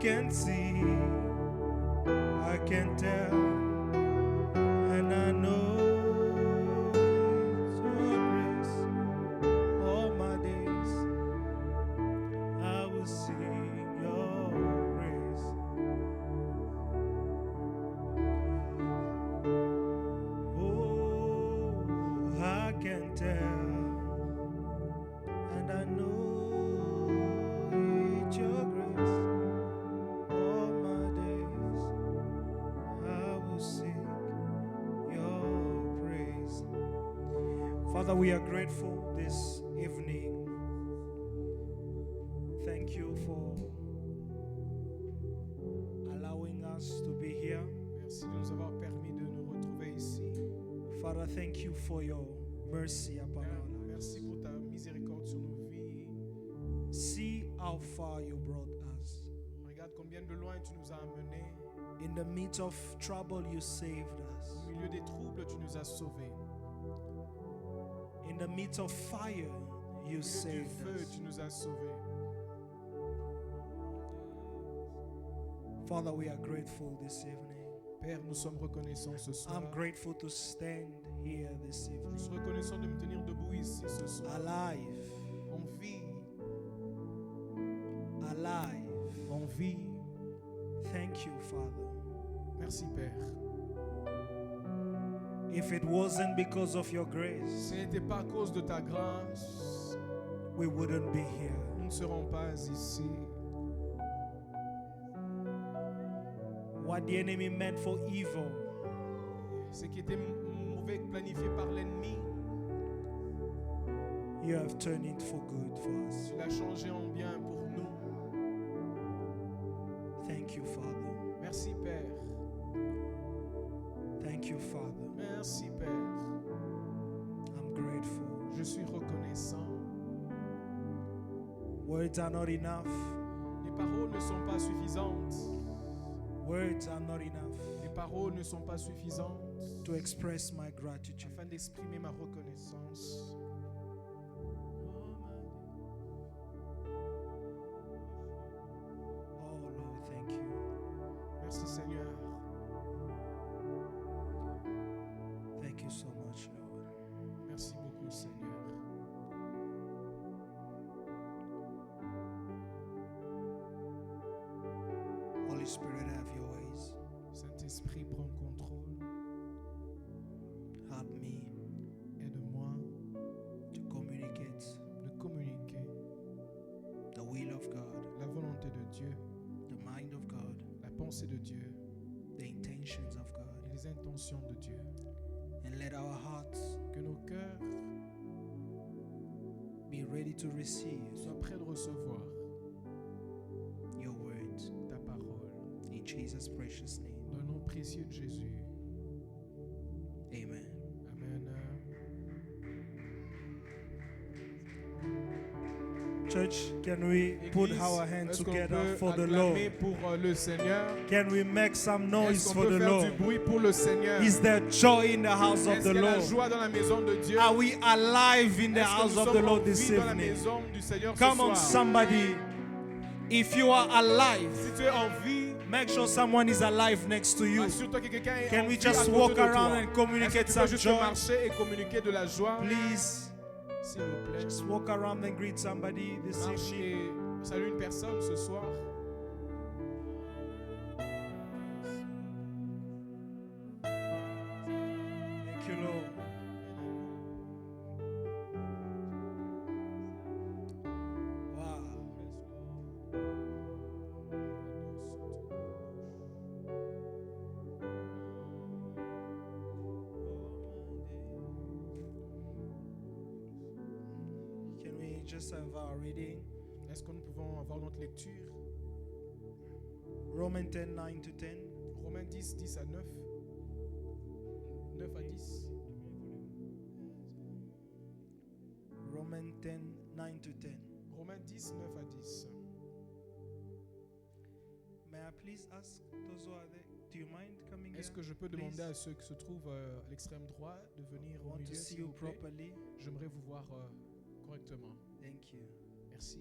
can see, I can tell, and I know it's your grace. All my days I will sing your praise. Oh, I can tell, and I know it's your grace. All my days I will sing your praise. Father, we are grateful this evening. Thank you for allowing us to be here. Merci de nous avoir permis de nous retrouver ici. Father, thank you for your mercy upon Père, our lives. merci pour ta miséricorde sur nos vies. See how far you brought us. Regarde combien de loin tu nous as amenés. In the midst of trouble, you saved us. Au milieu des troubles, tu nous as sauvés. In the midst of fire, Au you milieu du saved feu, us. tu nous as sauvés. Father, we are grateful this evening. Père, nous sommes reconnaissants ce soir. I'm grateful to stand here this Je evening. suis reconnaissant de me tenir debout ici ce soir. Alive, En vie, alive. en vie. Thank you, Father. Merci Père. If it wasn't because of your Ce grace, n'était pas à cause de ta grâce, we wouldn't be here. nous ne serons pas ici. What the enemy meant for evil, Ce qui était mauvais planifié par l'ennemi, you have turned it for good for us. tu l'as changé en bien pour nous. Thank you, Father. Merci Père. Thank you, Father. Merci Père. I'm grateful. Je suis reconnaissant. Words are not enough. Les paroles ne sont pas suffisantes. Words are not enough Les paroles ne sont pas suffisantes to express my gratitude. afin d'exprimer ma reconnaissance. Oh Lord, thank you. Merci Seigneur. Thank you so much, Lord. Merci beaucoup Seigneur. Holy Spirit, have your ways. Saint-Esprit, prends contrôle. Help me Aide-moi to communicate de communiquer the will of God, la volonté de Dieu, the mind of God, la pensée de Dieu the intentions of God, et les intentions de Dieu. and let our hearts Que nos cœurs be ready to receive soient prêts de recevoir your words. ta parole. In Jesus' precious name. Dans le nom précieux de Jésus. Amen. Amen. Church, can we put Église, our hands est-ce qu'on together peut for the acclamer Lord? pour le Seigneur? Can we make some noise Est-ce qu'on for peut the faire Lord? du bruit pour le Seigneur? Is there joy in the house of Est-ce the qu'il y a la Lord? joie dans la maison de Dieu? Are we alive in the Est-ce que house nous of sommes the en Lord this vie dans la evening? maison du Seigneur ce Come on, soir? somebody. If you are alive, Si tu es en vie, make sure someone is alive next to you. assure-toi que quelqu'un est Can en we vie just à côté walk de toi. around and communicate Est-ce que tu peux some juste joy? marcher et communiquer de la joie? Please, S'il vous plaît. just walk around and greet somebody this Marche evening. et salue une personne ce soir. Thank you, Lord. Wow. Can we just have our reading? Est-ce que nous pouvons avoir notre lecture? Romans 10, 9 to 10. Romains 10, 10 à 9. 9 à 10. Romans 10, 9 to 10. Romains 10, 9 à 10. May I please ask those who are there, do you mind coming Est-ce here? que je peux please? demander à ceux qui se trouvent à l'extrême droit de venir I au want milieu, to see s'il you vous plaît? properly. J'aimerais vous voir correctement. Thank you. Merci.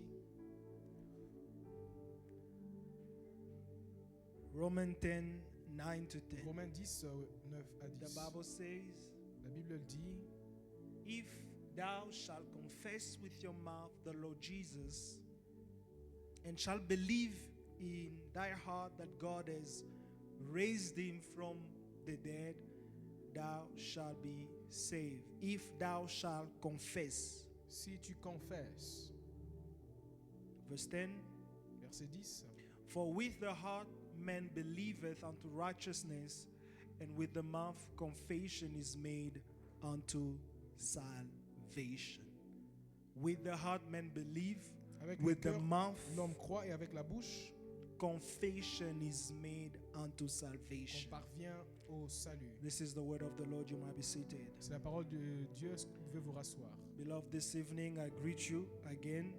Romans 10, 9 to 10. Romains 10, 9 à The 10. Bible says, La Bible dit, if thou shalt confess with your mouth the Lord Jesus, and shalt believe in thy heart that God has raised him from the dead, thou shalt be saved. If thou shalt confess. si tu confesses, Verse 10. verset 10, For with the heart man believeth unto righteousness, and with the mouth confession is made unto salvation. With the heart man believe, avec le with the cœur, mouth l'homme croit et avec la bouche, confession is made unto on salvation. parvient au salut. This is the word of the Lord. You might be seated. C'est la parole de Dieu, est-ce que vous pouvez vous rasseoir? Beloved, this evening I greet you again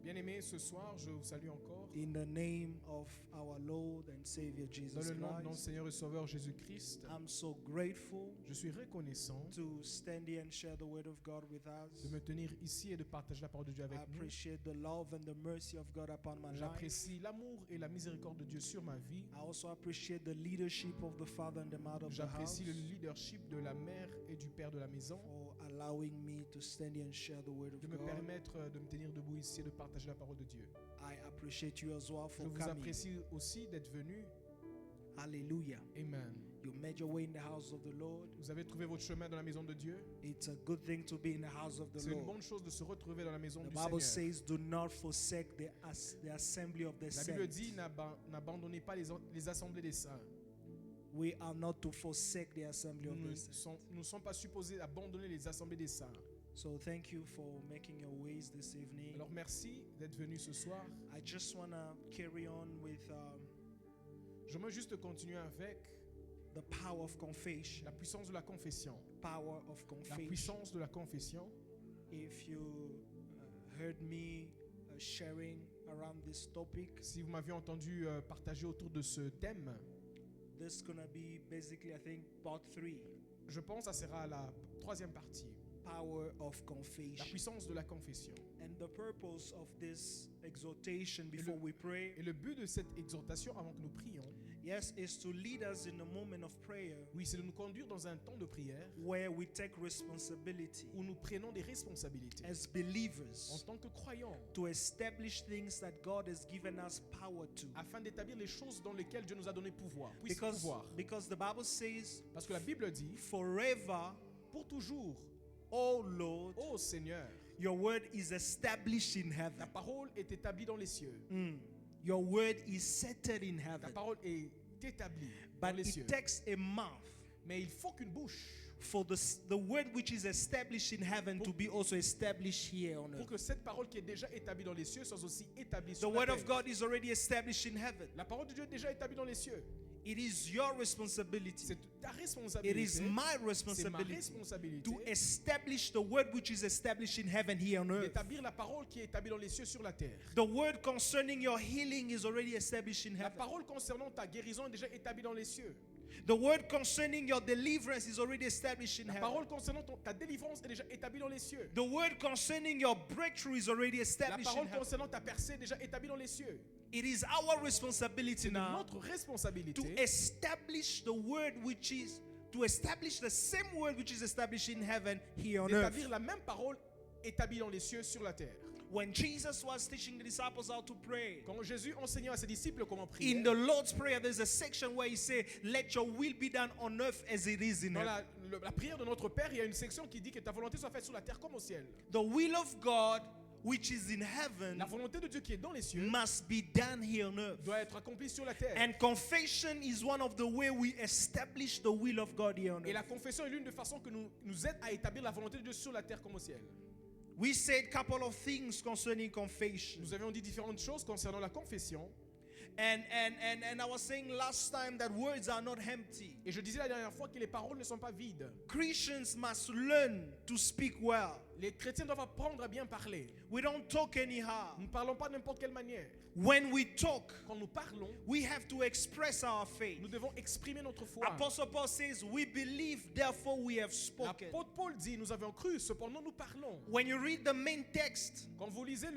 Bien-aimés, ce soir, je vous salue encore. in the name of our Lord and Savior Dans Jesus le nom de notre Christ. Seigneur et Sauveur Jésus-Christ, I'm so grateful je suis reconnaissant to stand here and share the word of God with us. de me tenir ici et de partager la parole de Dieu avec I nous. appreciate the love and the mercy of God upon my life. J'apprécie l'amour et la miséricorde de Dieu sur ma vie. I also appreciate the leadership of the father and the mother of the house J'apprécie le leadership de la mère et du père de la maison, for allowing me to stand here and share the word de of me God. permettre de me tenir debout ici et de partager la parole de Dieu. I appreciate you as well Je for vous coming. apprécie aussi d'être venu. Hallelujah. Amen. You made your way in the house of the Lord. Vous avez trouvé votre chemin dans la maison de Dieu. It's a good thing to be in the house of the C'est une Lord. bonne chose de se retrouver dans la maison The du Bible Seigneur. says, do not forsake the assembly of the La Bible saints. dit n'abandonnez pas les assemblées des saints. We are not to forsake the assembly of Nous the ne saints. sommes pas supposés abandonner les assemblées des saints. So thank you for making your ways this evening. Alors merci d'être venu ce soir. I just want to carry on with J'aimerais juste continuer avec the power of confession. la puissance de la confession. Power of La confession. puissance de la confession. If you heard me sharing around this topic, Si vous m'aviez entendu partager autour de ce thème, this is going to be basically, I think, part 3. je pense que ça sera la troisième partie. Power of La confession. puissance de la confession. And the purpose of this exhortation before we pray, Et le but de cette exhortation avant que nous prions, yes, is to lead us in a moment of prayer oui, c'est de nous conduire dans un temps de prière where we take responsibility où nous prenons des responsabilités as en believers tant que croyants to establish things that God has given us power to. afin d'établir les choses dans lesquelles Dieu nous a donné pouvoir. Pouvoir. Because the Bible says, Parce que la Bible dit, forever, pour toujours, oh Lord, ô Seigneur, your word is established in la heaven. parole est établie dans les cieux. Your word is settled in La heaven. parole est établie dans But les cieux. it takes a mouth Mais il faut qu'une bouche, for the word which is established in heaven to be also established here on pour earth. que cette parole qui est déjà établie dans les cieux soit aussi établie The sur la word terre. of God is already established in heaven. La parole de Dieu est déjà établie dans les cieux. It is your responsibility. C'est ta It responsabilité. is my C'est ma responsibility responsabilité to establish the word which is established in heaven here on earth. d'établir la parole qui est établie dans les cieux sur la terre. The word concerning your healing is already established in La heaven. parole concernant ta guérison est déjà établie dans les cieux. The word concerning your deliverance is already established in La heaven. parole concernant ta délivrance est déjà établie dans les cieux. The word concerning your breakthrough is already La established in parole heaven. concernant ta percée est déjà établie dans les cieux. It is our responsibility C'est de now notre responsabilité to establish the word which is to establish the same word which is established in heaven here on earth. d'établir la même parole établie dans les cieux sur la terre. When Jesus was teaching the disciples how to pray, Quand Jésus enseignait à ses disciples comment prier, in the Lord's Prayer, there's a section where he said, "Let your will be done on earth as it is in dans heaven." la prière de notre Père, il y a une section qui dit que ta volonté soit faite sur la terre comme au ciel. The will of God, which is in heaven, La volonté de Dieu qui est dans les cieux must be done here on earth. doit être accomplie sur la terre. And confession is one of the way we establish the will of God here on Et la earth. confession est l'une des façons que nous aide à établir la volonté de Dieu sur la terre comme au ciel. We said a couple of things concerning confession. Nous avions dit différentes choses concernant la confession. And I was saying last time that words are not empty. Et je disais la dernière fois que les paroles ne sont pas vides. Christians must learn to speak well. Les chrétiens doivent apprendre à bien parler. We don't talk anyhow. Nous ne parlons pas de n'importe quelle manière. When we talk, Quand nous parlons, we have to express our faith. nous devons exprimer notre foi. Apostle Paul says, "We believe, therefore we have spoken." L'apôtre Paul dit, nous avions cru, cependant nous parlons. When you read the main text, Quand vous lisez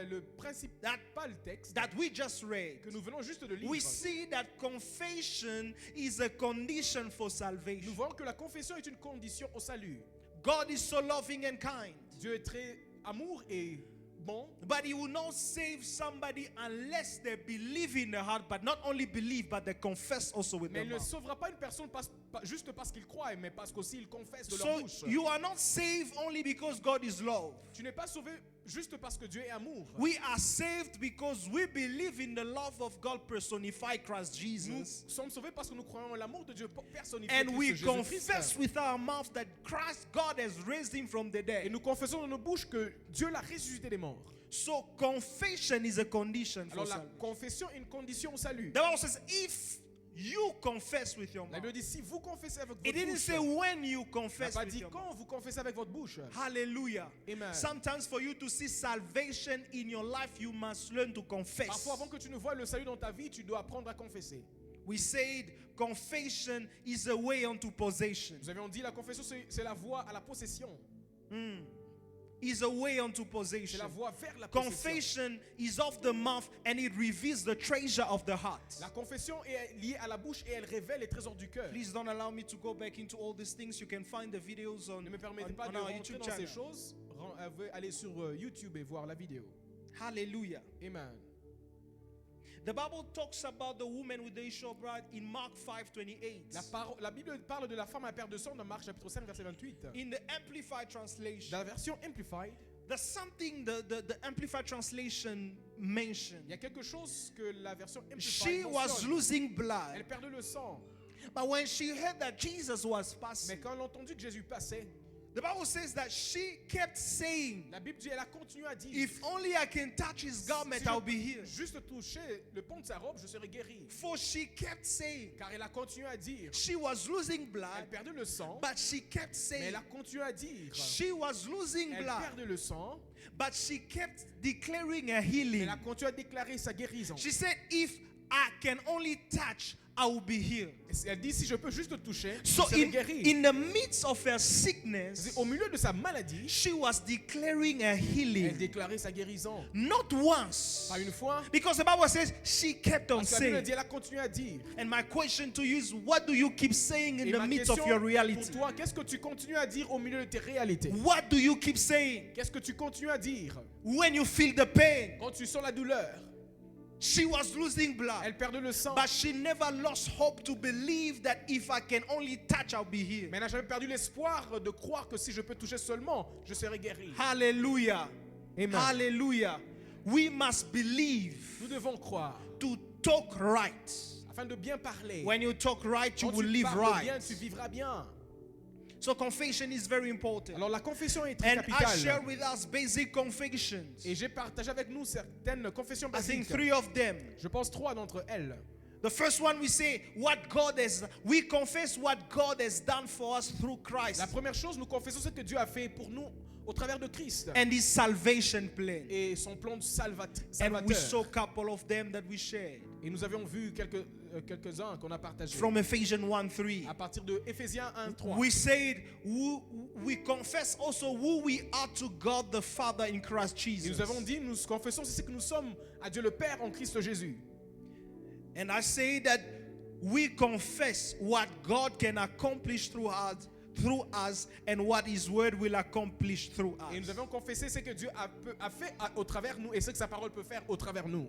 le principal texte that we just read, que nous venons juste de lire, we see that confession is a condition for nous salvation. voyons que la confession est une condition au salut. God is so loving and kind, Dieu est très amour et bon, but He will not save somebody unless they believe in their heart, but not only believe, but they confess also with mais their il ne mouth. sauvera pas une personne juste parce qu'il croit, mais parce qu'aussi il confesse de leur So bouche. you are not saved only because God is love. Tu n'es pas sauvé juste parce que Dieu est amour. We are saved because we believe in the love of God personified Christ Nous Jesus. sommes sauvés parce que nous croyons en l'amour de Dieu personnifié And Christ we Jésus-Christ. confess with our mouth that God has raised Him from the Et dead. nous confessons dans nos bouches que Dieu l'a ressuscité des morts. So confession is a condition for Alors la salvation. confession est une condition au salut. The Bible says if you confess with your La mouth. Bible dit si vous confessez avec It votre didn't bouche. say when you Il n'a confess pas with dit your mouth. quand vous confessez avec votre bouche. Hallelujah. Amen. Sometimes for you to see salvation in your life, you must learn to confess. Parfois avant que tu ne vois le salut dans ta vie, tu dois apprendre à confesser. We said confession is a way unto possession. Nous avions dit la confession c'est la voie à la possession. Is a way unto C'est possession. la voie vers la possession. Confession is of the mouth and it reveals the treasure of the heart. La confession est liée à la bouche et elle révèle les trésors du cœur. Please don't allow me to go back into all these things. You can find the videos on, Ne me permettez pas on de our rentrer YouTube dans channel. ces choses. Allez sur YouTube et voir la vidéo. Hallelujah. Amen. The Bible talks about the woman with the issue of blood in Mark 5:28. La Bible parle de la femme à perte de sang dans Marc chapitre 5 verset 28. In the Amplified Translation, Dans la version Amplified, there's something the Amplified Translation mentioned. il y a quelque chose que la version Amplified She was mentionne. losing blood, Elle perdait le sang. but when she heard that Jesus was Mais passing, quand elle a entendu que Jésus passait, the Bible says that she kept saying, la Bible dit, elle a continué à dire, if only I can touch his garment, si je I'll peux be healed. juste toucher le pont de sa robe, je serai guéri. For she kept saying, Car elle a continué à dire, she was losing elle blood, perdait le sang, but she kept mais saying, elle a continué à dire, she was losing elle blood, perdait le sang, but she kept declaring a mais healing. elle a continué à déclarer sa guérison. She said, if I can only touch, I will be healed. Elle dit, si je peux juste toucher, So je serai guéri. in the midst of her sickness, Au milieu de sa maladie, she was declaring a elle healing. déclarait sa guérison. Not once. Pas une fois, Because the Bible says she kept on parce que la Bible saying. dit, elle a continué à dire. And my question to you is, what do you keep saying in Et the ma midst question of your pour reality? toi, qu'est-ce que tu continues à dire au milieu de tes réalités? What do you keep saying Qu'est-ce que tu continues à dire when you feel the pain? quand tu sens la douleur? She was losing blood, Elle perdait le sang, but she never lost hope to believe that if I can only touch, I'll be healed. mais elle n'a jamais perdu l'espoir de croire que si je peux toucher seulement, je serai guéri. Hallelujah. Amen. Hallelujah. We must believe Nous devons croire to talk right. afin de bien parler. When you talk right, you Quand will tu live parles bien, right. tu vivras bien. So confession is very important. Alors la confession est très And I share capitale. with us basic confessions. Et j'ai partagé avec nous certaines confessions I think basiques. 3 of them. Je pense 3 d'entre elles. The first one we say we confess what God has done for us through Christ La première chose, nous confessons ce que Dieu a fait pour nous au travers de Christ and His salvation plan. et son plan de And we saw salvateur. a couple of them that we shared Et nous avions vu quelques-uns qu'on a partagés. from Ephesians 1:3. À partir de Éphésiens 1:3. We said we confess also who we are to God the Father in Christ Et Jesus. nous avons dit, nous confessons c'est ce que nous sommes à Dieu le Père en Christ Jésus. And I say that we confess what God can accomplish through us and what His word will accomplish through Et nous us. avons confessé ce que Dieu a fait au travers nous et ce que sa parole peut faire au travers nous.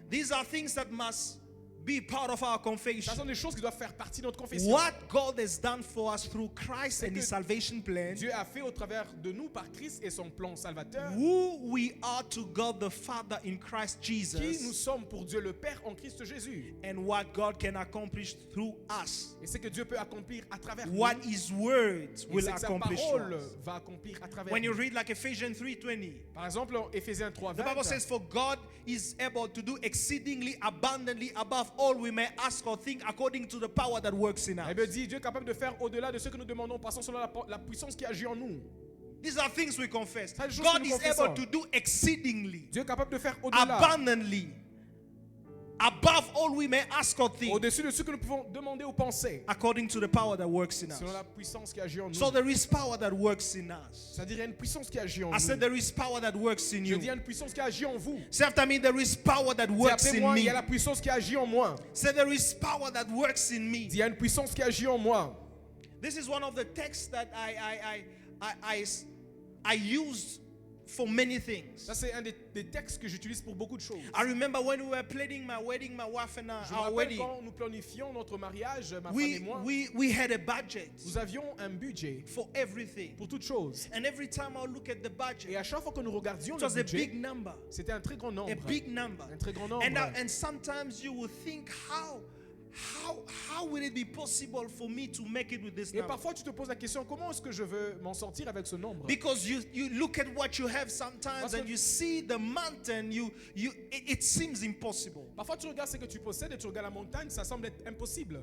These are things that must be part of our Ce confession. sont des choses qui doivent faire partie de notre confession. What God has done for us through Christ and His salvation plan, Dieu a fait au travers de nous par Christ et son plan salvateur. who we are to God the Father in Christ Qui nous Jesus, sommes pour Dieu le Père en Christ Jésus. and what God can accomplish through us. Et ce que Dieu peut accomplir à travers What nous. His word Et will ce que sa accomplish parole through us. va accomplir à travers When you nous. read like Ephesians 3:20, Par exemple, en Éphésiens the Bible 3:20, says, "For God is able to do exceedingly abundantly above all we may ask or think, according to the power that works in la us." Bible dit, Dieu est capable de faire au-delà de ce que nous demandons, passant selon la puissance qui agit en nous. These are things we confess. Ça, des choses God que is nous able confessons. to do exceedingly Dieu est capable de faire au-delà, abundantly above all we may ask or think, Au-dessus de ce que nous pouvons demander ou penser. according to the power that works in us. Selon la puissance qui agit en nous. So there is power that works in us. C'est-à-dire il y a une puissance qui agit en I nous. said there is power that works in Je you. dis il y a une puissance qui agit en vous. Say after me, there is power that Dis works après in moi, il y me. a la puissance qui agit en moi. Say there is power that works in me. Dis il y a une puissance qui agit en moi. This is one of the texts that I used for many things. Ça c'est un des textes que j'utilise pour beaucoup de choses. I remember when we were planning my wedding, my wife and Je me our rappelle wedding. quand nous planifions notre mariage, ma femme et moi, We had a budget nous avions un budget for everything. pour toutes choses. And every time I look at the Et budget, à chaque fois que nous regardions it le was a budget, big number. c'était un très grand nombre. A big number. Un très grand nombre. And sometimes you will think, how will it be possible for me to make it with this Et number? parfois tu te poses la question, comment est-ce que je veux m'en sortir avec ce nombre? Because you look at what you have sometimes Parce que- and you see the mountain, it seems impossible. Parfois tu regardes ce que tu possèdes et tu regardes la montagne, ça semble être impossible.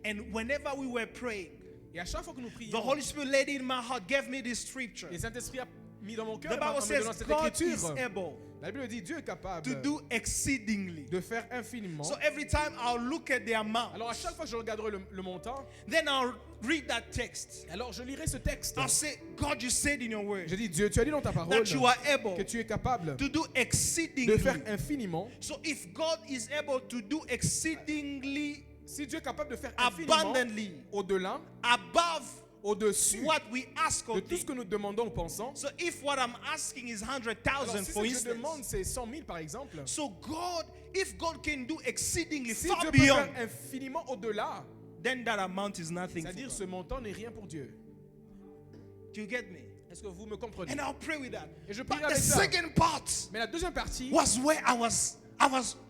And whenever we were praying, Et à chaque fois que nous the prions, Holy Spirit laid it in my heart, gave me this scripture. le Saint-Esprit a mis dans mon cœur The en Bible me says donnant cette God is écriture. able La Bible dit Dieu est capable to do exceedingly. de faire infiniment. So every time I'll look at the amount, Alors à chaque fois que je regarderai le montant, then I'll read that text. alors je lirai ce texte. I'll say, God, you said in your word Je dis Dieu, tu as dit dans ta parole that you are able que tu es capable to do de exceedingly. faire infiniment. So if God is able to do exceedingly Si Dieu est capable de faire infiniment, abundantly au-delà, above au-dessus what we ask de or tout ce think. que nous demandons ou pensons. So if what I'm asking is Alors 100,000 si ce for que je demande instance, c'est 100 000 par exemple, so if God can do exceedingly si far Dieu peut beyond, faire infiniment au-delà, then that amount is nothing. for c'est-à-dire God. ce montant n'est rien pour Dieu. Do you get me? Est-ce que vous me comprenez? And I'll pray with that. Et je But prierai the avec ça. second part Mais la deuxième partie, was where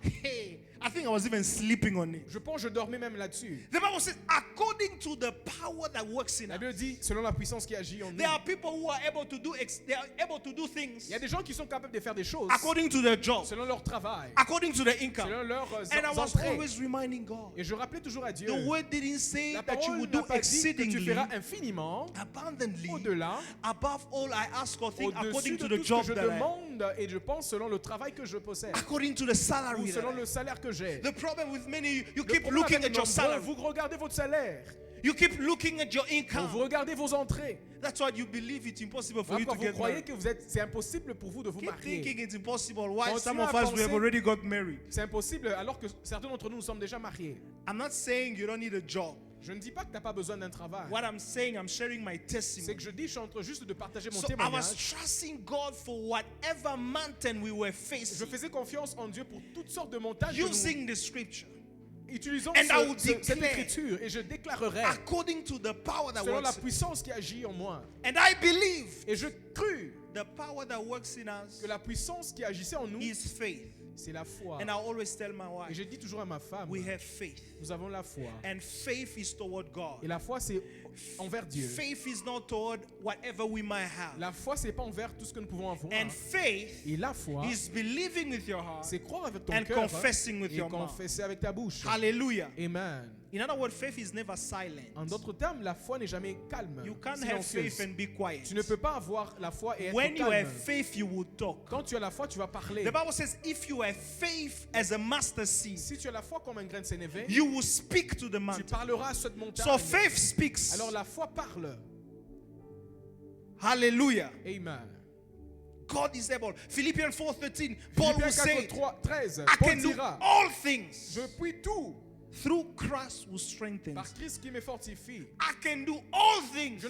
hey, I think I was even sleeping on it. je pense que je dormais même là-dessus. The Bible says, according to the power that works in La us, Bible dit, selon la puissance qui agit en nous, there are people who are able to do they are able to do things il y a des gens qui sont capables de faire des choses according to their job, selon leur travail, according to their income. selon leurs And I was entrées. always reminding God, Et je rappelais toujours à Dieu, the word didn't say la that you parole would n'a do pas dit que tu exceedingly, feras infiniment, abundantly, au-delà, above all I ask or think, au-dessus according de to the tout ce job que je that I have, demande et je pense selon le travail que je possède, according to the ou salary that selon I le have. salaire que j'ai. The problem with many, you Le keep problème looking avec at your nombreux, salary. vous regardez votre salaire, You keep looking at your vous income. regardez vos entrées. That's why you believe it's impossible for you Après, to vous get croyez married. que c'est impossible pour vous de vous Keep marier. thinking it's impossible. Why Continuez some of à us we have penser- already got married. C'est impossible alors que certains d'entre nous nous sommes déjà mariés. I'm not saying you don't need a job. Je ne dis pas que tu n'as pas besoin d'un travail. What I'm saying, I'm sharing my C'est testimony. que je dis, je suis en train juste de partager mon So I was témoignage. trusting God for whatever mountain we were Je facing, faisais confiance en Dieu pour toutes sortes de montagnes que nous using the scripture, utilisons And I will cette declare, écriture et je déclarerai according to the power that selon la works. puissance qui agit en moi. And I believe Et je crus the power that works in us que la puissance qui agissait en nous, is faith. c'est la foi. And I always tell my Et wife, je dis toujours à ma femme, we have faith. nous avons la foi. And faith is toward God. Et la foi, c'est envers Dieu. Faith is not toward whatever we might have. La foi, c'est pas envers tout ce que nous pouvons avoir. And faith Et la foi, is believing with your heart c'est croire avec ton and cœur confessing with et your mouth. confesser avec ta bouche. Hallelujah. Amen. In other words, faith is never silent. En d'autres termes, la foi n'est jamais calme, You can't have silencieuse. faith and be quiet. Tu ne peux pas avoir la foi et être When you calme. have faith, you will talk. Quand tu as la foi, tu vas parler. The Bible says if you have faith as a mustard seed, Si tu as la foi comme un grain de sénévé, you will speak to the tu mountain. parleras à cette montagne. So faith speaks. Alors la foi parle. Hallelujah. Amen. God is able. Philippians 4:13, Paul will Philippiens say, 4:13, I Paul can do dira, all things je puis tout through Christ who strengthens. par Christ qui me fortifie. I can do all things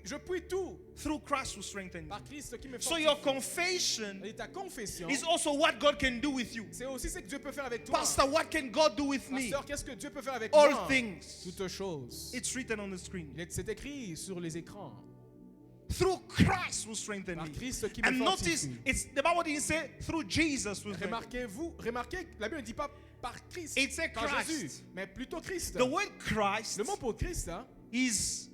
Je puis tout through Christ who strengthens. par Christ qui me So fortifie. your confession Et ta confession, is also what God can do with you. c'est aussi ce que Dieu peut faire avec toi. Pastor, what can God do with me? Pasteur, qu'est-ce que Dieu peut faire avec All moi? things. Toutes choses. It's written on the screen. C'est écrit sur les écrans. Through Christ who strengthens Par me. Christ qui me And notice, fortifie. it's the Bible didn't say through Jesus who strengthens me. Remarquez, la Bible ne dit pas par Christ, It said par Christ. Jésus, mais plutôt Christ. The word Christ Le mot pour Christ, hein, is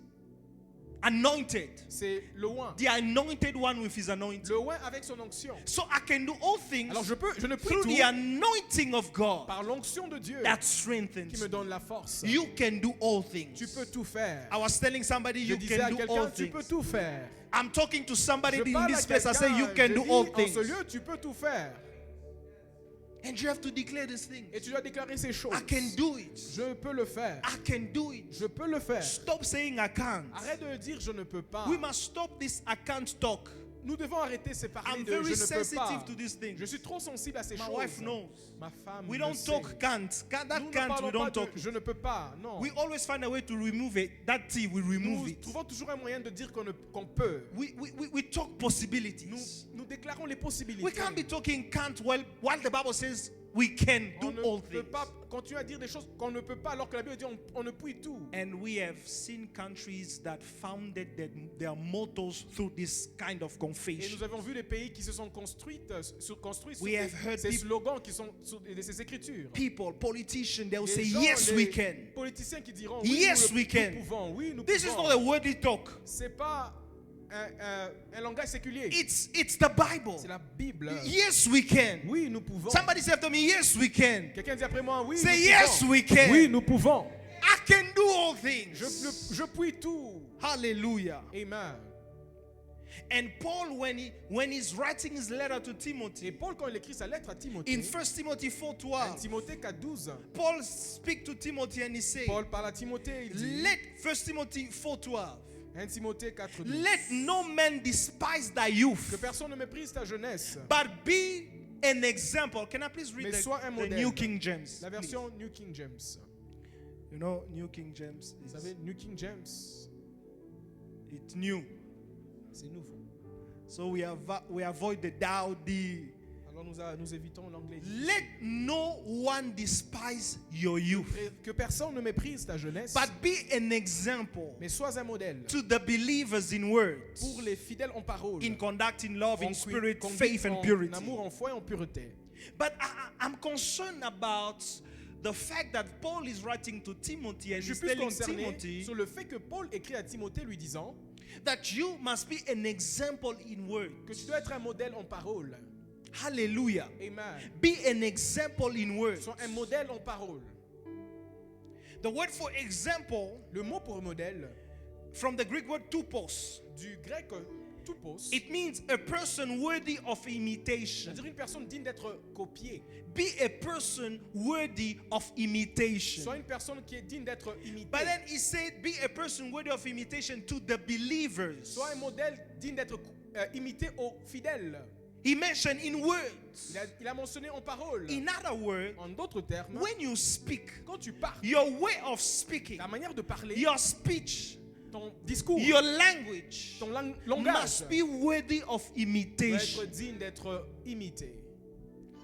anointed. c'est le oint. The anointed one with his anointing. Le oint avec son onction. So I can do all things Alors je ne prie through tout the anointing of God par l'onction de Dieu that qui strengthens me me. donne la force. You can do all things. Tu peux tout faire. I was telling somebody Je you disais à can do quelqu'un, all tu peux things. tout faire. I'm talking to somebody Je in parle à this place. I say quelqu'un, you can je do dis, all en ce things. lieu, tu peux tout faire. And you have to declare these things. Et tu dois déclarer ces choses. I can do it. Je peux le faire. I can do it. Je peux le faire. Stop saying I can't. Arrête de dire je ne peux pas. We must stop this I can't talk. Nous devons arrêter ces parler I'm de very je ne peux sensitive pas. to these things. Je suis trop sensible à ces My choses. wife knows. Ma femme We le don't sait. talk can't. That Nous ne can't, parlons we pas don't de talk. je ne peux pas. Non. We always find a way to remove it. That T, we remove Nous it. trouvons toujours un moyen de dire qu'on peut. We talk possibilities. Nous déclarons les possibilités. We can't be talking can't while the Bible says we can On do ne all peut things. pas continuer à dire des choses qu'on ne peut pas alors que la Bible dit on ne peut tout. And we have seen countries that founded their mottos through this kind of Et confession. nous avons vu des pays qui se sont construits sur We have heard ces people- slogans qui sont sur ces écritures. People, politicians, they'll Les say, gens, yes, les we can. Politiciens qui diront Yes, oui, we can. nous pouvons, oui, nous This is pouvons. not a wordy talk. C'est pas un langage séculier. It's the Bible. C'est la Bible. Yes, we can. Oui, nous pouvons. Somebody say after me, yes, we can. Quelqu'un dit après moi, oui, Say, nous yes, pouvons. we can. Oui, nous pouvons. I can do all things. Je puis tout. Hallelujah. Amen. And Paul, when he's writing his letter to Et Timothy, Paul, quand il écrit sa lettre à Timothée, in 1 Timothy 4:12, Timothée 4:12, Paul speaks to Timothy and he says, Paul parle à Timothée, il dit, let 1 Timothy 4:12, 1 Timothée 4:12, let no man despise thy youth, que personne ne méprise ta jeunesse, but be an example. Can I please read mais sois un the modèle. New King James? La please? version New King James. You know, New King James Vous is savez, New King James, it's new. c'est nouveau. So we avoid the dowdy. Alors nous évitons l'anglais. Let no one despise your youth, Que personne ne méprise ta jeunesse, but be an example mais sois un modèle to the believers in words, pour les fidèles en parole, in conducting love, in spirit, conduite faith, and en purity. amour, en foi et en pureté. But I'm concerned about the fact that Paul is writing to Timothy and Je he's suis plus telling concerné Timothy sur le fait que Paul écrit à Timothée lui disant that you must be an example in words. que tu dois être un modèle en parole. Hallelujah. Amen. Be an example in words. Sois un modèle en parole. The word for example, Le mot pour modèle, from the Greek word tupos, du grec tupos, it means a person worthy of imitation. c'est-à-dire une personne digne d'être copiée. Be a person worthy of imitation. Sois une personne qui est digne d'être imitée. But then he said, be a person worthy of imitation to the believers. Sois un modèle digne d'être imité aux fidèles. He mentioned in words. Il a mentionné en parole. In other words, En d'autres termes, when you speak, quand tu parles, your way of speaking, ta manière de parler, your speech, ton discours, your language ton langage must be worthy of doit imitation. être digne d'être imité.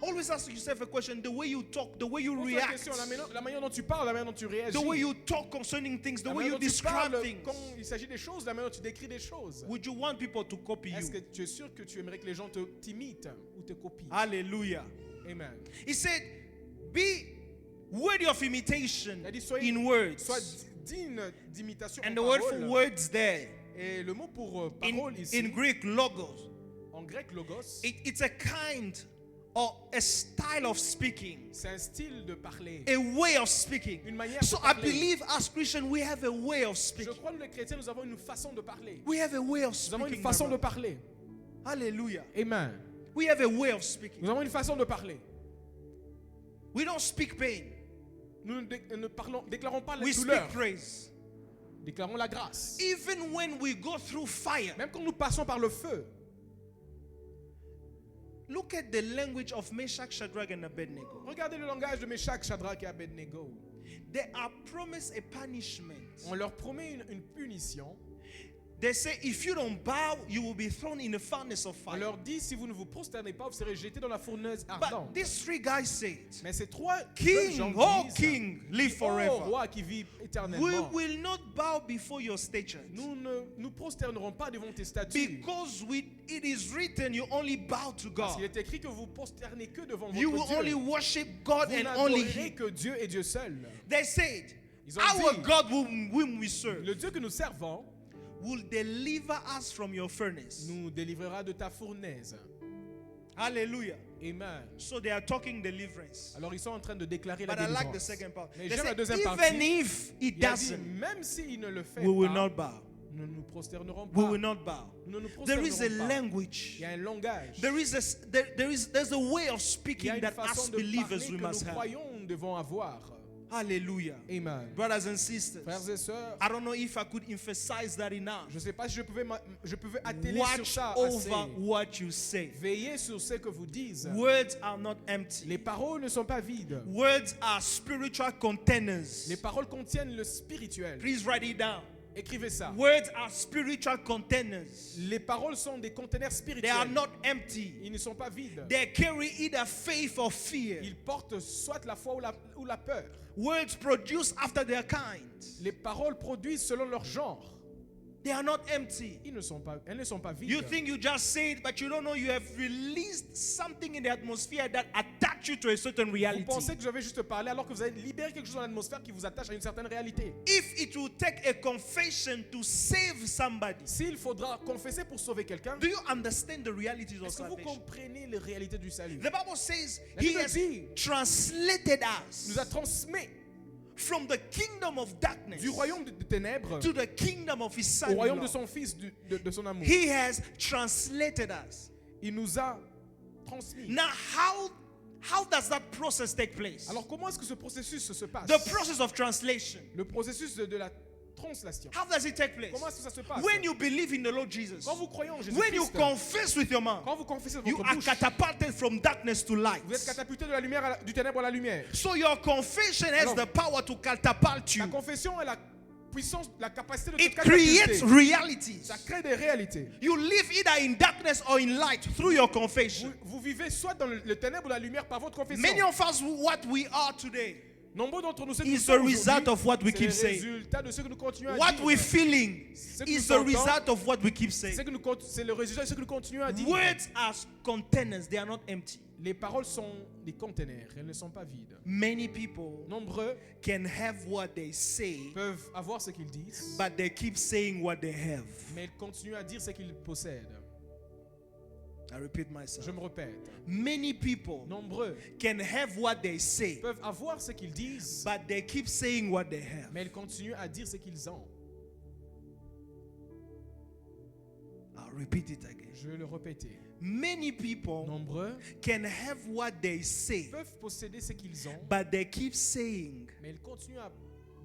Always ask yourself a question: the way you talk, the way you Pose-toi la react, question, la manière dont tu parles, la manière dont tu réagis, the way you talk concerning things, the la way manière you dont tu describe parles things. quand il s'agit des choses, la manière dont tu décris des choses. Would you want people to copy Est-ce que you? tu es sûr que tu aimerais que les gens t'imitent ou te copient? Hallelujah. Amen. He said, be worthy of imitation Il a dit, sois in words. digne d'imitation And en the word for parole. words there, Et le mot pour in, parole ici, in Greek, logos, en grec logos, it's a kind or a style of speaking, c'est un style de parler. a way of speaking. Une manière So de I parler. believe as Christians we have a way of Je speaking. crois que nous les chrétiens, nous avons une façon de parler. We have a way of Nous avons une speaking. façon de brother. parler. Hallelujah. Amen. We have a way of speaking. Nous avons une façon de parler. We don't speak pain. Nous ne déclarons pas la We douleur. speak praise. Déclarons la grâce. Even when we go through fire, Même quand nous passons par le feu, look at the language of Meshach, Shadrach, and Abednego. regardez le langage de Meshach, Shadrach et Abednego. They are promised a punishment. On leur promet une punition. They say, if you don't bow, you will be thrown in the furnace of On fire. leur dit, si vous ne vous prosternez pas, vous serez jetés dans la fournaise ardente. But these three guys said, Mais ces trois jeunes King, gens oh disent, King, live oh forever. roi qui vit We éternellement, will not bow before your statue. nous ne nous prosternerons pas devant tes statues. Because it is written, you only bow to Parce God. qu'il est écrit que vous prosternez que devant You will votre Dieu. only worship God Vous and only n'adorerez Him. que Dieu et Dieu seul. They said, Ils ont our dit, God whom we serve le Dieu que nous servons will deliver us from your furnace. nous délivrera de ta fournaise. Hallelujah. Amen. So they are talking deliverance. Alors ils sont en train de déclarer la But I like the délivrance. second part. Mais They j'aime la say, deuxième even partie. if it Il a dit, doesn't, même s'il ne le fait we will pas, not bow. Nous ne nous prosternerons We pas. will not bow. Nous ne nous There is a prosternerons pas. language. Il y a un langage. There's a way of Il y speaking a une that façon as de believers parler we que must nous have. croyons nous devons avoir. Hallelujah. Amen. Brothers and sisters, Frères et sœurs, I don't know if I could emphasize that enough. je ne sais pas si je pouvais atteler sur Watch ça over assez. what you say. Veillez sur ce que vous dites. Words are not empty. Les paroles ne sont pas vides. Words are spiritual containers. Les paroles contiennent le spirituel. Please write it down. Écrivez ça. Words are spiritual containers. Les paroles sont des conteneurs They spirituels. are not empty. Ils ne sont pas vides. They carry either faith or fear. Ils portent soit la foi ou la peur. Words produce after their kind. Les paroles produisent selon leur genre. They are not empty. Elles ne sont pas vides. You think you just say it, but you don't know you have released something in the atmosphere that attach you to a certain Vous reality. pensez que je vais juste parler alors que vous avez libéré quelque chose dans l'atmosphère qui vous attache à une certaine réalité. If it will take a confession to save somebody, S'il faudra confesser pour sauver quelqu'un, do you understand the realities of est-ce que vous salvation? comprenez les réalités du salut? The Bible says La He Bible has dit, translated nous a us transmis from the kingdom of darkness du royaume de ténèbres to the kingdom of His au Son. royaume de son Fils, de son amour. He has translated us. Il nous a transmis. Now, how does that process take place? Alors comment est-ce que ce processus se passe? The process of translation. Le processus de la translation. How does it take place? Comment est-ce que ça se passe? When you believe in the Lord Jesus, Quand vous croyez en when you Jésus-Christ, confess with your mouth, quand vous confessez de you votre are bouche, catapulted from darkness to light. vous êtes catapulté de la lumière du ténèbre à la lumière. So your confession has Alors, the power to catapult La you. confession a la puissance, la capacité de te It creates catapulter. realities. Ça crée des réalités. You live either in darkness or in light through your confession. Vous vivez soit dans le ténèbre ou la lumière par votre confession. Many of us, what we are today, Nombreux d'entre nous, ce que nous is the sommes result aujourd'hui, of what we c'est keep le saying. résultat de ce que nous continuons à What dire. we're feeling Ce que is nous the sentons, result of what we keep saying. C'est le résultat de ce que nous continuons à dire. Words are containers, they are not empty. Les paroles sont des conteneurs, elles ne sont pas vides. Many people Nombreux can have what they say, peuvent avoir ce qu'ils disent, but they keep saying what they have. mais ils continuent à dire ce qu'ils possèdent. I repeat myself. Je me répète. Many people Nombreux can have what they say, peuvent avoir ce qu'ils disent, but they keep saying what they have. mais ils continuent à dire ce qu'ils ont. I'll repeat it again. Je vais le répéter. Many people Nombreux can have what they say, peuvent posséder ce qu'ils ont, but they keep saying mais ils continuent à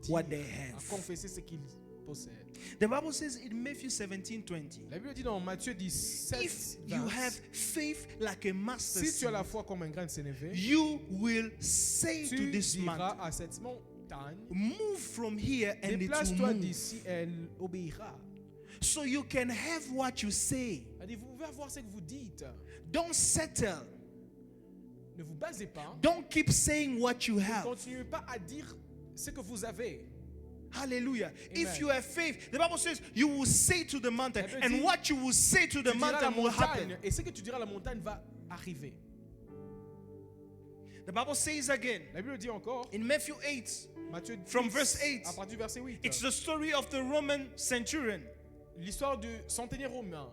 what dire, they à have. confesser ce qu'ils possèdent. The Bible says in Matthew 17:20, La Bible dit dans Matthieu 17, if you 20, have faith like a mustard si tu as la seed, foi comme un grain de sénévé, you will say to tu this diras mountain, à cette montagne, move from here, and it will déplace-toi move. d'ici, elle obéira. So you can have what you say. Elle dit, vous pouvez avoir ce que vous dites. Don't settle. Ne vous basez pas. Don't keep saying what you Ne have. continuez pas à dire ce que vous avez. Hallelujah. If Amen. you have faith, the Bible says you will say to the mountain, La Bible and dit, what you will say to the Tu diras à la mountain will happen. montagne, et ce que tu diras à la montagne va arriver. The Bible says again La Bible dit encore, in Matthew 8, Matthieu 10, from verse 8, à partir du verset 8, it's the story of the Roman centurion. l'histoire du centenier romain.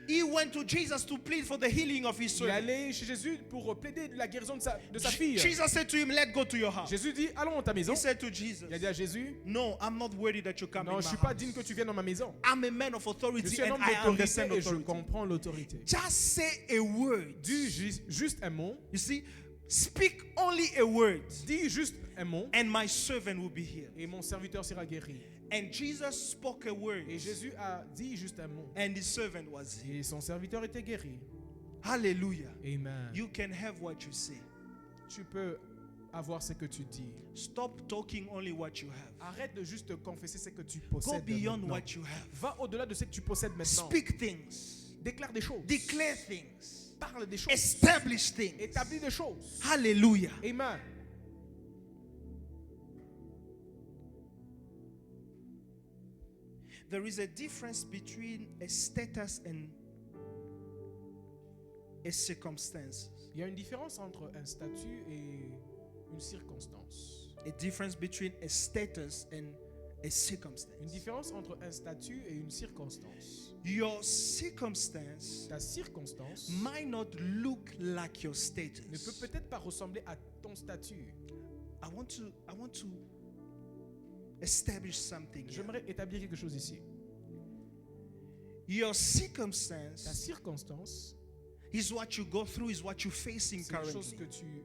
He went to Jesus to plead for the healing of his Il est servant. allé chez Jésus pour plaider de la guérison de sa fille. Jesus said to him, "Let go to your house." Jésus dit, allons à ta maison. He said to Jesus, Il a dit à Jésus, "No, I'm not worthy that you come non, in je my suis pas house. digne que tu viennes dans ma maison. I'm a man of Je authority suis un and homme I understand d'autorité et je authority." comprends l'autorité. Just say a word. Dis juste un mot. You see, speak only a word, Dis juste un mot and my servant will be healed. et mon serviteur sera guéri. And Jesus spoke a word, Et Jésus a dit juste un mot. and his servant was healed. Et son serviteur était guéri. Hallelujah. Amen. You can have what you say. Tu peux avoir ce que tu dis. Stop talking only what you have. Arrête de juste confesser ce que tu Go possèdes beyond maintenant. what you have. Va au-delà de ce que tu possèdes maintenant. Speak things. Déclare des choses. Declare things. Parle des choses. Establish things. Établis des choses. Hallelujah. Amen. There is a difference between a status and a circumstance. Il y a une différence entre un statut et une circonstance. A difference between a status and a Une circumstance. différence entre un statut et une circonstance. Your circumstance Ta circonstance might not look like your ne status. peut peut-être pas ressembler à ton statut. I want to establish something here. J'aimerais établir quelque chose ici. Your Ta circumstance circonstance, is what you go through, is what you're facing c'est les choses currently.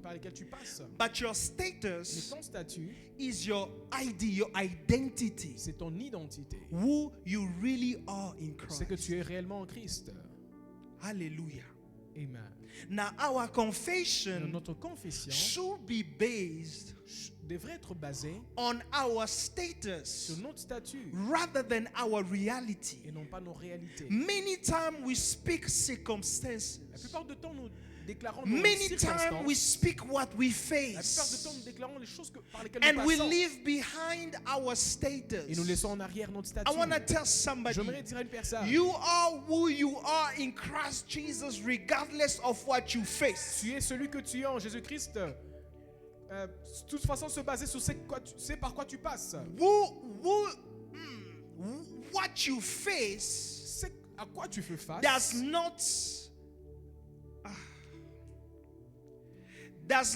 par lesquelles tu passes. But your Mais status ton statut, is your ID, your identity, c'est ton identité. who you really are in C'est que Christ. tu es réellement en Christ. Hallelujah. Amen. Now, our confession Notre confession should be based devrait être basée on our status sur notre statut rather than our reality. et non pas nos réalités. Many times we speak circumstances. La plupart du temps, nous déclarons nos Many times we circonstances. speak what we La plupart du temps, nous face. déclarons les choses par lesquelles nous And we passons. leave behind our Et nous status. laissons en arrière notre I statut. want to tell somebody, J'aimerais dire à une personne, you are who you are in Christ Jesus regardless of what you face. tu es celui que tu es en Jésus-Christ. De toute façon, se baser sur c'est par quoi tu passes. What you face C'est à quoi tu fais face. does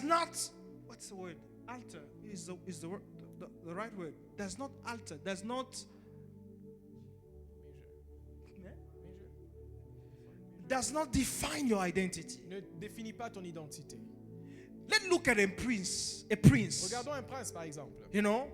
not what's the word, alter is the word, the right word, does not alter, does not define your identity. Ne définis pas ton identité. Let's look at a prince, Regardons un prince, par exemple. you know,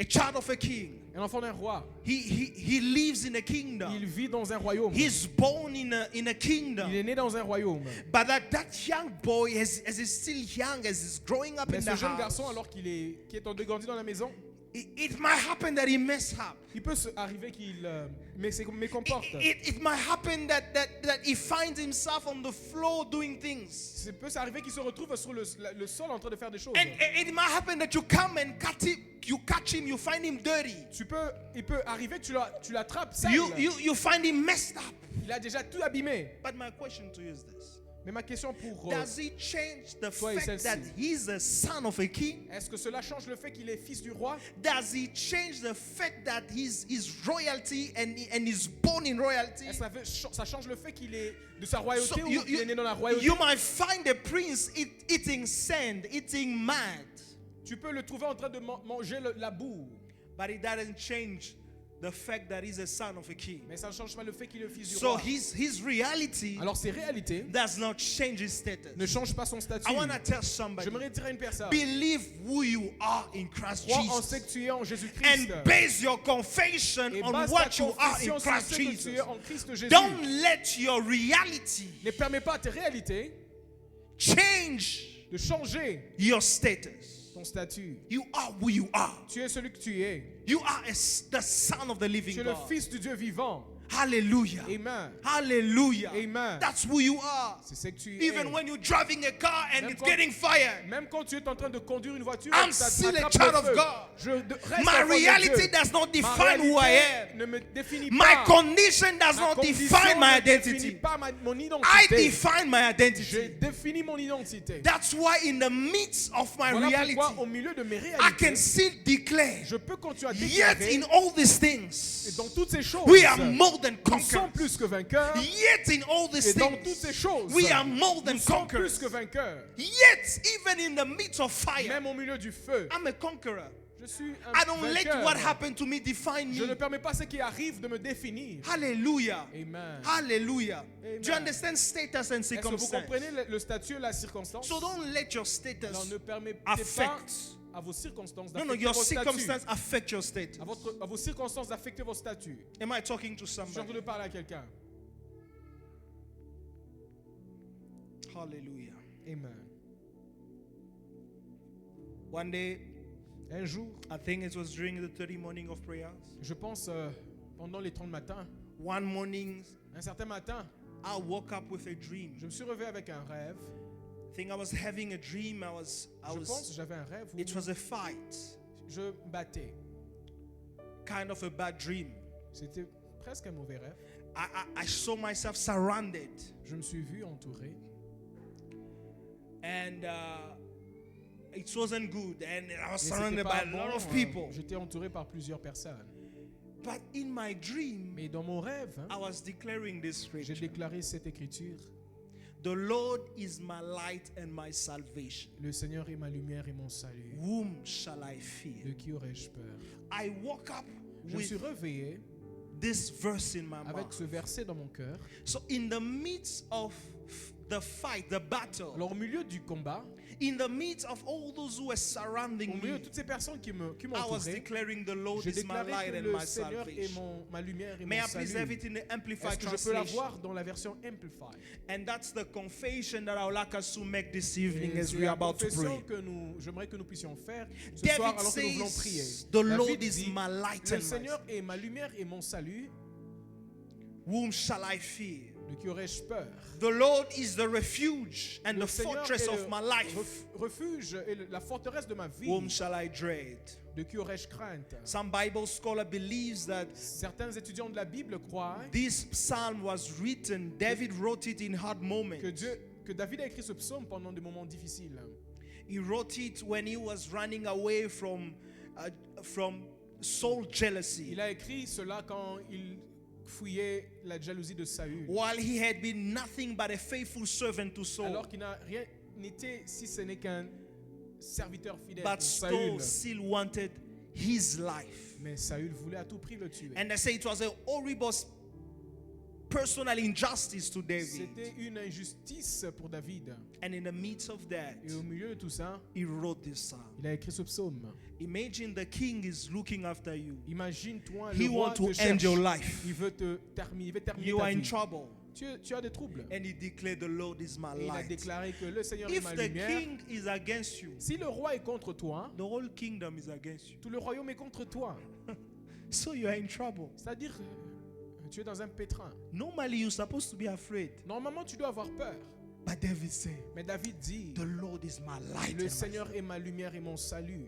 a child of a king. Un enfant d'un roi. He lives in a kingdom. Il vit dans un royaume. He's born in a kingdom. Il est né dans un royaume. But that young boy, as he's still young, as he's growing up Mais in ce the jeune house, garçon, alors qui est grandi dans la maison, it might happen that he mess up. il peut arriver qu'il mécomporte. It might happen that he finds himself on the floor doing things. Ça peut arriver qu'il se retrouve sur le sol en train de faire des choses. And it might happen that you come and catch him, you find him dirty. Il peut arriver que tu l'attrapes sale. You find him messed up. Il a déjà tout abîmé. But my question to you is this. Mais ma question pour Does it change the toi et fact celle-ci. that he's a son of a king? est-ce que cela change le fait qu'il est fils du roi? Does it change the fact that he's royalty and he's born in royalty? Est-ce que ça change le fait qu'il est de sa royauté So ou qu'il est né dans la royauté? you might find a prince eating sand, eating mud, Tu peux le trouver en train de manger la boue. but it doesn't change the fact that he's a son of a king. Mais ça ne change pas le fait qu'il est fils du So roi. his reality Alors ses réalités does not change his status. ne changent pas son statut. I want to tell somebody, J'aimerais dire à une personne, believe who you are in Christ crois en ce Jesus que tu es en Jésus-Christ. and base your confession Et on base what ta you are in confession sur Christ ce que tu Jesus. es en Christ Jésus. Don't let your reality Ne permets pas à tes réalités change de changer your status. ton statut. You are who you are. Tu es celui que tu es. You are the son of the living Tu es le God. fils du Dieu vivant. Hallelujah. Amen. Hallelujah. Amen. That's who you are. C'est ce que tu Even es. when you're driving a car and Même it's quand- getting fired, Même quand tu es en train de conduire une voiture, I'm et ça still a attrape child le of feu. God. Je reste my enfant de reality Dieu. does not Ma define who I réalité am. ne me définit My pas. condition does Ma not condition define my ne définit identity. pas mon I identité. define my Je identity. définis mon identité. That's why in the midst of my Voilà reality, pourquoi, au milieu de mes I can réalités, still declare, je peux continuer à yet déclarer, in all these et things, dans toutes ces choses, we are more than nous sommes conquerors. plus que vainqueurs. Yet in all these Et dans toutes ces things, choses, we are more than nous sommes conquerors. plus que vainqueurs. Yet, even in the midst of fire, Même au milieu du feu, I'm a conqueror. je suis I un don't let vainqueur. what happened to me define Je ne me. permets pas ce qui arrive de me définir. Hallelujah. Amen. Hallelujah. Amen. Do you understand status and Est-ce que vous circumstance? comprenez le statut et la circonstance? So don't let your Alors status ne permettez affect. pas à vos circonstances No, d'affecter your vos statuts. circumstance affect your status. À vos circonstances d'affecter vos statuts. Am I talking to Je suis en train somebody? de parler à quelqu'un. Hallelujah. Amen. One day, Un jour, I think it was during the 30 morning of prayers. je pense pendant les 30 matins, One morning, un certain matin, I woke up with a dream. je me suis réveillé avec un rêve. I think I was having a dream. Je pense que j'avais un rêve où It was a fight, je battais. kind of a bad dream. C'était presque un mauvais rêve. I saw myself surrounded, Je me suis vu entouré. and it wasn't good. And I was Et surrounded c'était by pas a bon, lot of people. J'étais entouré par plusieurs personnes. But in my dream, Mais dans mon rêve, I was declaring this j'ai scripture. déclaré cette écriture. The Lord is my light and my salvation. Le Seigneur est ma lumière et mon salut. Whom shall I fear? De qui aurais-je peur? I woke up Je me suis with réveillé this verse in my avec mouth. ce verset dans mon cœur. So in the midst of the fight, the battle, Alors au milieu du combat, in the midst of all those who were au surrounding milieu de me, toutes ces personnes qui I was m'entouraient, declaring the Lord je is my déclarais light que and le my Seigneur est salvation. ma lumière et May mon I please have salut. it in the Est-ce Amplified que je peux translation? l'avoir dans la version Amplified? And that's the confession that I would like us to make this evening Et as c'est we are la about to confession pray. que j'aimerais que nous puissions faire ce soir David alors que nous voulons prier. says, the Lord David is dit, my light le and my Seigneur est ma lumière et mon salut. whom shall I fear? De qui aurais-je peur? The Lord is the refuge and Le the Seigneur fortress est of le my life. refuge et la forteresse de ma vie. Whom shall I dread? De qui aurais-je crainte? Some Bible scholar believes that Certains étudiants de la Bible croient this psalm was written, David wrote it in hard moments. que David a écrit ce psaume pendant des moments difficiles. He wrote it when he was running away from Saul jealousy. Il a écrit cela quand il fouillait la jalousie de Saül. While he had been nothing but a faithful servant to Saul. Alors qu'il n'a rien été si ce n'est qu'un serviteur fidèle But pour Saül. Saul still wanted his life. Mais Saül voulait à tout prix le tuer. And they say it was a horrible personal injustice to David. C'était une injustice pour David. And in the midst of that, Et au milieu de tout ça, he wrote this psalm. il a écrit ce psaume. Imagine the king is looking after you. Imagine-toi, He le roi wants to te end cherche. your life. Il veut terminer You ta are in vie. trouble. Tu as des troubles. And he declared, the Lord is my Et il a light. déclaré que le Seigneur est If ma the lumière. king is against you, Si le roi est contre toi, the whole kingdom is against you. tout le royaume est contre toi. So you are in trouble. C'est-à-dire, tu es dans un pétrin. Normally you're supposed to be afraid. Normalement, tu dois avoir peur. But David said, Mais David dit, the Lord is my light. le And my Seigneur est ma lumière et mon salut.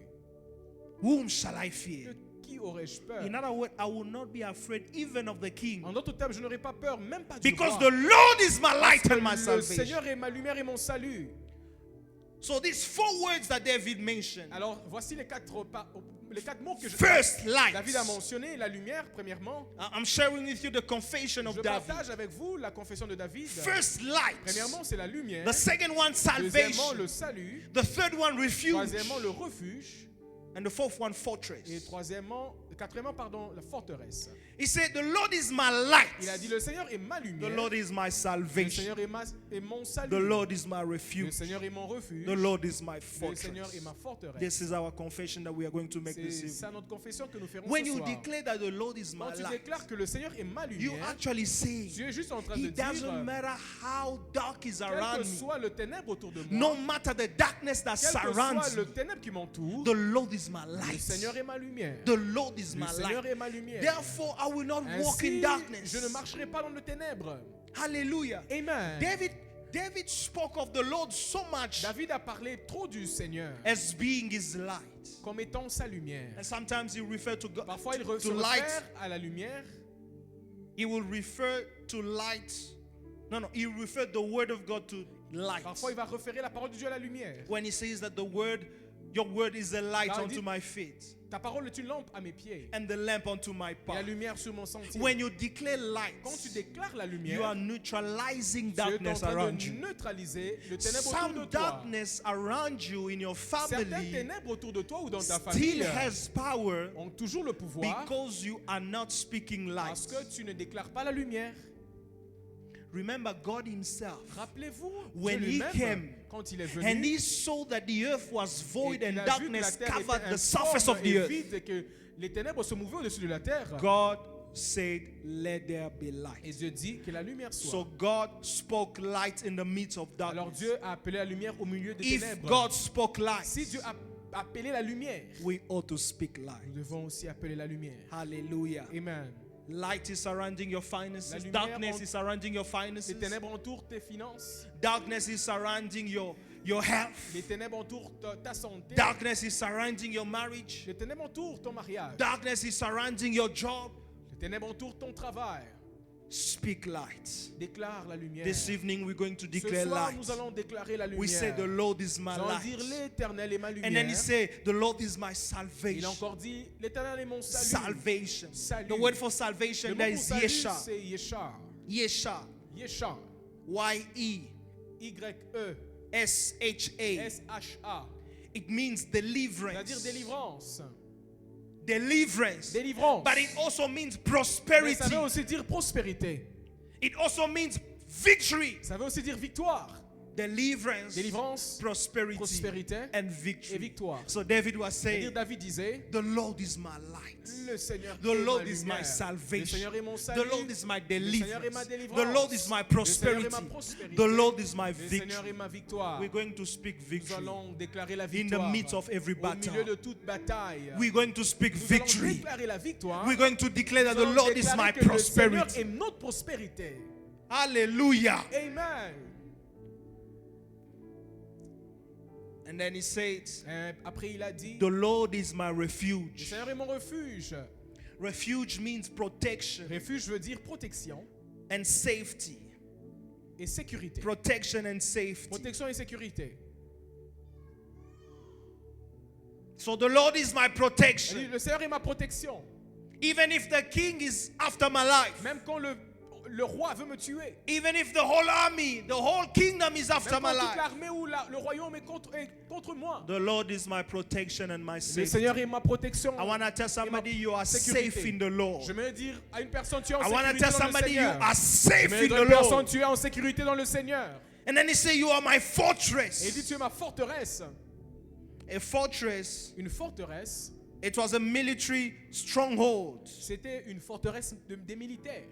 whom shall I fear? De qui aurais-je peur? In other words, I will not be afraid even of the king. En d'autres termes, je n'aurai pas peur, même pas du Because roi. the Lord is my light Parce and my que le salvation. Seigneur est ma lumière et mon salut. So these four words that David mentioned. Alors, voici les quatre mots que First, light. David a mentionné. La lumière, premièrement. I'm sharing with you the confession of Je David. partage avec vous la confession de David. First, light. Premièrement, c'est la lumière. The second one, Deuxièmement, salvation. le salut. The third one, refuge. Troisièmement, le refuge. And the fourth one, Et fortress. quatrièmement, la forteresse. He said, the Lord is my light. Il a dit, le Seigneur est ma The lumière. Lord is my Le salvation. Seigneur est mon salut. The Lord is my Le refuge. Seigneur est mon refuge. The Lord is my Le Seigneur fortress. est ma forteresse. This is our confession that we are going to make this C'est evening. ça notre confession que nous ferons When ce you soir. declare that the Lord is my Quand tu light, déclares que le Seigneur est ma you lumière, actually say, tu es juste en train de it dire, doesn't matter how dark is quel around que me, soit le ténèbre autour de no moi, matter the darkness that quel que soit surrounds me, le ténèbre qui m'entoure, the Lord is my le light. Seigneur est ma lumière. The Lord is Le my Seigneur light. est ma lumière. Therefore, I will not walk in Ainsi, darkness. je ne marcherai pas dans le ténèbre. Hallelujah. Amen. David spoke of the Lord so much David a parlé trop du Seigneur as being his light. comme étant sa lumière. And sometimes he referred to God, Parfois, il se to light. réfère à la lumière. He will refer to light. No, he referred the word of God to light. Parfois, il va référer la parole de Dieu à la lumière. When he says that your word is a light Quand il unto dit- my feet Ta parole est une lampe à mes pieds and the lamp unto my et la path. lumière sur mon sentier. When you declare light, Quand tu déclares la you lumière, are neutralizing tu es en darkness train around de you. neutraliser le ténèbre autour Some de toi. darkness around you in your Certaines family ténèbres autour de toi ou dans ta still famille has power ont toujours le pouvoir because you are not speaking light. parce que tu ne déclares pas la lumière. Remember God himself, Rappelez-vous, when Dieu he lui-même, came quand il est and venu, he saw that the earth was void et and qu'il a vu que la darkness terre covered était the surface of informe the et earth. vide et que les ténèbres se mouvaient au-dessus de la terre. God said, let there be Et light. Dieu dit que la lumière soit. So God spoke light in the midst of Alors darkness. Dieu a appelé la lumière au milieu des If ténèbres. God spoke light, Si Dieu a appelé la lumière, we ought to speak light. nous devons aussi appeler la lumière. Hallelujah. Amen. Light is surrounding your finances. La lumière Darkness en- is surrounding your Les finances. ténèbres entourent tes finances. Darkness is surrounding your health. Les ténèbres entourent ta santé. Darkness is surrounding your marriage. Les ténèbres entourent ton mariage. Darkness is surrounding your job. Les ténèbres entourent ton travail. Speak light. Déclare la lumière. This evening we're going to Ce declare soir, light. nous allons déclarer la lumière. We say the Lord is my Nous allons dire light. l'Éternel est ma lumière. And then he said the Lord is my Il a salvation. encore dit l'Éternel est mon salut. Salvation. Salut. The word for Le salvation mot there pour is salut, Yesha. c'est Yesha. Yesha. Yesha. Y-E. Y-E. S-H-A. S-H-A. It means deliverance. C'est-à-dire délivrance. deliverance. délivrance. But it also means Mais ça prosperity. veut aussi dire prospérité. It also means victory. Ça veut aussi dire victoire. Deliverance, Délivrance, prosperity, prospérité and et victory. victoire. So David was C'est-à-dire saying, David disait, the Lord is my light. le Seigneur The est Lord ma is my lumière. Le salvation. Seigneur est mon The salut. Lord is my Le Seigneur est ma deliverance. délivrance. The Lord is my Le Seigneur prosperity. est ma prospérité. The Lord is my Le Seigneur victory. est ma victoire. We're going to speak Nous victory. allons déclarer la In the victoire. midst of every Au milieu battle. de toute bataille. We're going to speak Nous allons victory. déclarer la victoire. We're going to declare that Nous the allons Lord is déclarer my que le Seigneur prosperity. est notre prospérité. Hallelujah. Amen. And then he says, Après il a dit, the Lord is my le refuge. Seigneur est mon refuge. Refuge means protection Refuge veut dire protection and safety. et sécurité. Protection and safety. Protection et sécurité. So the Lord is my Elle dit, protection. le Seigneur est ma protection. Even if the king is after my life. Même quand le roi veut me tuer. Even if the whole army, the whole kingdom is after Même my quand toute life. l'armée ou le royaume est contre moi. The Lord is my protection and my Le safety. Seigneur est ma protection. I want to tell somebody you are sécurité. safe in the Lord. Je veux dire à une personne, tu es en I want to sécurité tell dans le somebody you Seigneur. are Je safe veux in dire à the une personne, Lord. tu es en sécurité dans le Seigneur. And then he say you are my Et il dit, fortress. tu es ma forteresse. A fortress, Une forteresse, it was a military stronghold. c'était une forteresse des militaires.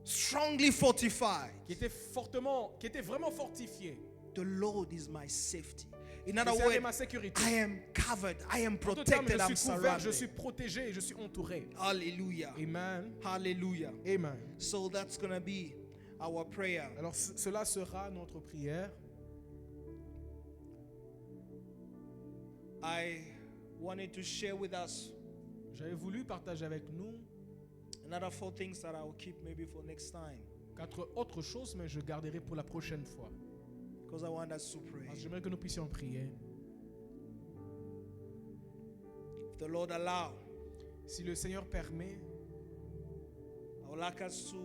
Strongly fortified. Qui était vraiment fortifiée. The Lord is my safety. In Le other Seigneur est words, ma sécurité. I am covered, I am En d'autres termes, protected, I'm je suis couvert, je suis surrounded. protégé, je suis entouré. Hallelujah. Amen. Hallelujah. Amen. So that's going to be our prayer. Alors cela sera notre prière. I wanted to share with us J'avais voulu partager avec nous another 4 things that I will keep maybe for next time, 4 autres choses, mais je garderai pour la prochaine fois. because I want us to pray. Parce que j'aimerais que nous puissions prier. If the Lord allow, Si le Seigneur permet, I would like us to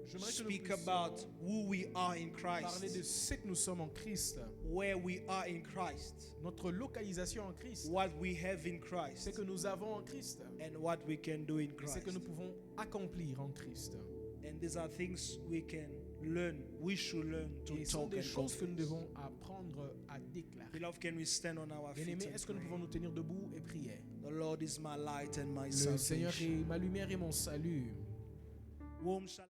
j'aimerais que nous speak puissions about who we are in parler de Christ, ce que nous sommes en Christ, where we are in Christ, notre localisation en Christ, what we have in ce Christ, que nous avons en Christ, and what we can do in et ce Christ. que nous pouvons accomplir en Christ. And these are things we can learn, we should learn to Et ce sont talk des and choses que nous confess. devons apprendre à déclarer. Beloved, can we stand on our feet Bien-aimés, and est-ce que nous pray? pouvons nous tenir debout et prier? The Lord is my light and my Le Seigneur salvation. est ma lumière et mon salut. Whom shall